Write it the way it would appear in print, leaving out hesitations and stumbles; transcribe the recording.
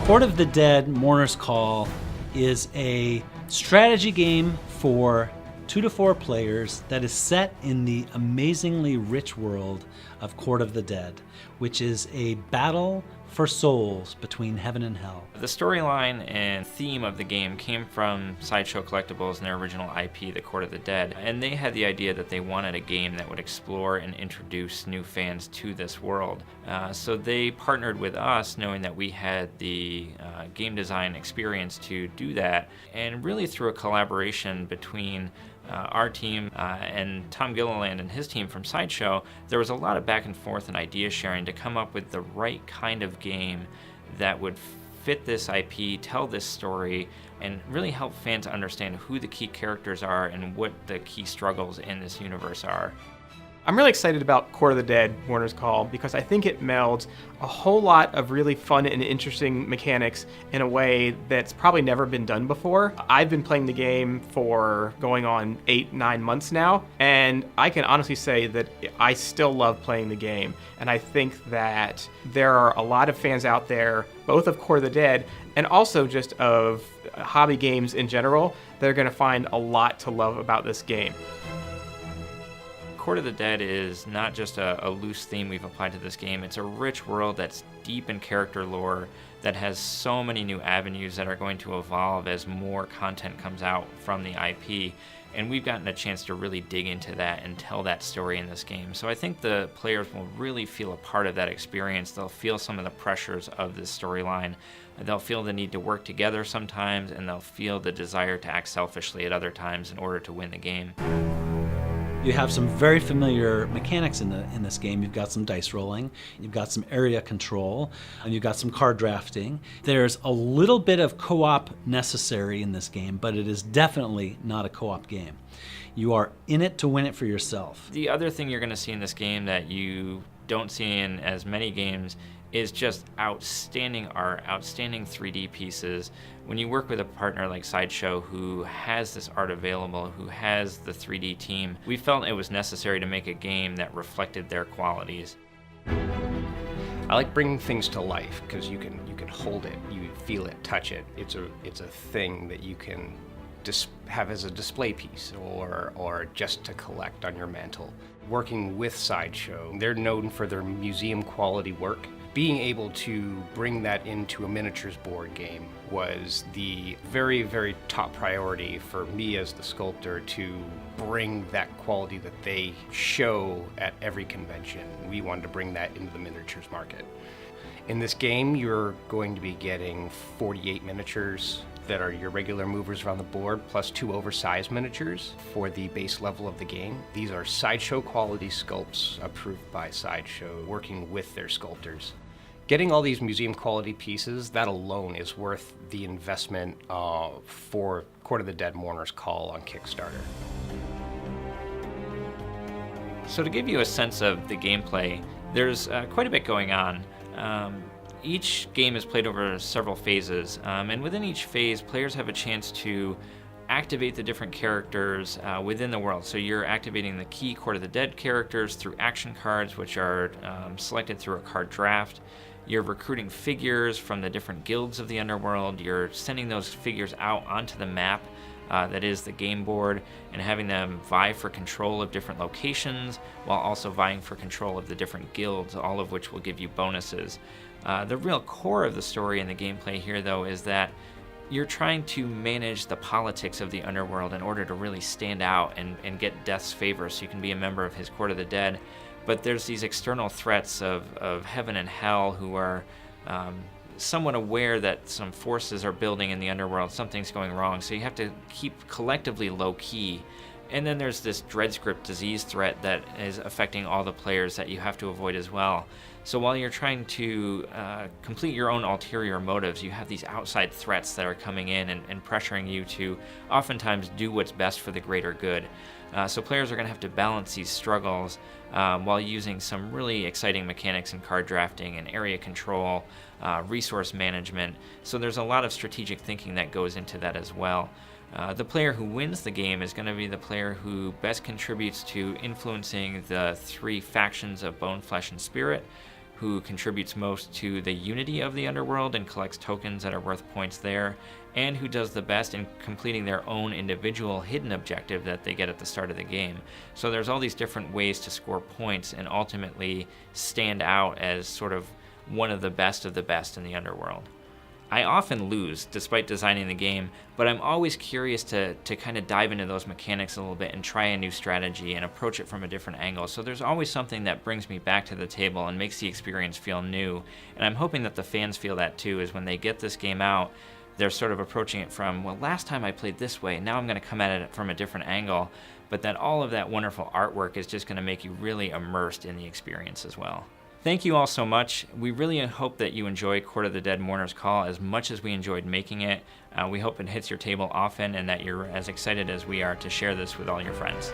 Court of the Dead, Mourners Call is a strategy game for 2 to 4 players that is set in the amazingly rich world of Court of the Dead, which is a battle for souls between heaven and hell. The storyline and theme of the game came from Sideshow Collectibles and their original IP, The Court of the Dead, and they had the idea that they wanted a game that would explore and introduce new fans to this world. So they partnered with us, knowing that we had the game design experience to do that, and really through a collaboration between our team and Tom Gilliland and his team from Sideshow, there was a lot of back and forth and idea sharing to come up with the right kind of game that would fit this IP, tell this story, and really help fans understand who the key characters are and what the key struggles in this universe are. I'm really excited about Court of the Dead, Mourners Call, because I think it melds a whole lot of really fun and interesting mechanics in a way that's probably never been done before. I've been playing the game for going on 8-9 months now, and I can honestly say that I still love playing the game. And I think that there are a lot of fans out there, both of Court of the Dead and also just of hobby games in general, that are going to find a lot to love about this game. Court of the Dead is not just a loose theme we've applied to this game. It's a rich world that's deep in character lore, that has so many new avenues that are going to evolve as more content comes out from the IP. And we've gotten a chance to really dig into that and tell that story in this game. So I think the players will really feel a part of that experience. They'll feel some of the pressures of this storyline. They'll feel the need to work together sometimes, and they'll feel the desire to act selfishly at other times in order to win the game. You have some very familiar mechanics in this game. You've got some dice rolling, you've got some area control, and you've got some card drafting. There's a little bit of co-op necessary in this game, but it is definitely not a co-op game. You are in it to win it for yourself. The other thing you're going to see in this game that you don't see in as many games is just outstanding art, outstanding 3D pieces. When you work with a partner like Sideshow who has this art available, who has the 3D team, we felt it was necessary to make a game that reflected their qualities. I like bringing things to life because you can hold it, you feel it, touch it. It's a thing that you can have as a display piece or just to collect on your mantle. Working with Sideshow, they're known for their museum quality work. Being able to bring that into a miniatures board game was the very, very top priority for me as the sculptor, to bring that quality that they show at every convention. We wanted to bring that into the miniatures market. In this game, you're going to be getting 48 miniatures that are your regular movers around the board, plus 2 oversized miniatures for the base level of the game. These are Sideshow quality sculpts approved by Sideshow, working with their sculptors. Getting all these museum quality pieces, that alone is worth the investment for Court of the Dead Mourners Call on Kickstarter. So to give you a sense of the gameplay, there's quite a bit going on. Each game is played over several phases, and within each phase, players have a chance to activate the different characters within the world. So you're activating the key Court of the Dead characters through action cards, which are selected through a card draft. You're recruiting figures from the different guilds of the Underworld. You're sending those figures out onto the map that is the game board, and having them vie for control of different locations while also vying for control of the different guilds, all of which will give you bonuses. The real core of the story and the gameplay here, though, is that you're trying to manage the politics of the Underworld in order to really stand out and get Death's favor so you can be a member of his Court of the Dead. But there's these external threats of heaven and hell who are somewhat aware that some forces are building in the Underworld, something's going wrong, so you have to keep collectively low-key. And then there's this Dreadscript disease threat that is affecting all the players that you have to avoid as well. So while you're trying to complete your own ulterior motives, you have these outside threats that are coming in and pressuring you to oftentimes do what's best for the greater good. So players are going to have to balance these struggles while using some really exciting mechanics in card drafting and area control, resource management. So there's a lot of strategic thinking that goes into that as well. The player who wins the game is going to be the player who best contributes to influencing the 3 factions of Bone, Flesh, and Spirit, who contributes most to the unity of the Underworld and collects tokens that are worth points there, and who does the best in completing their own individual hidden objective that they get at the start of the game. So there's all these different ways to score points and ultimately stand out as sort of one of the best in the Underworld. I often lose despite designing the game, but I'm always curious to kind of dive into those mechanics a little bit and try a new strategy and approach it from a different angle. So there's always something that brings me back to the table and makes the experience feel new. And I'm hoping that the fans feel that too, is when they get this game out, they're sort of approaching it from, well, last time I played this way, now I'm going to come at it from a different angle, but that all of that wonderful artwork is just going to make you really immersed in the experience as well. Thank you all so much. We really hope that you enjoy Court of the Dead Mourner's Call as much as we enjoyed making it. We hope it hits your table often and that you're as excited as we are to share this with all your friends.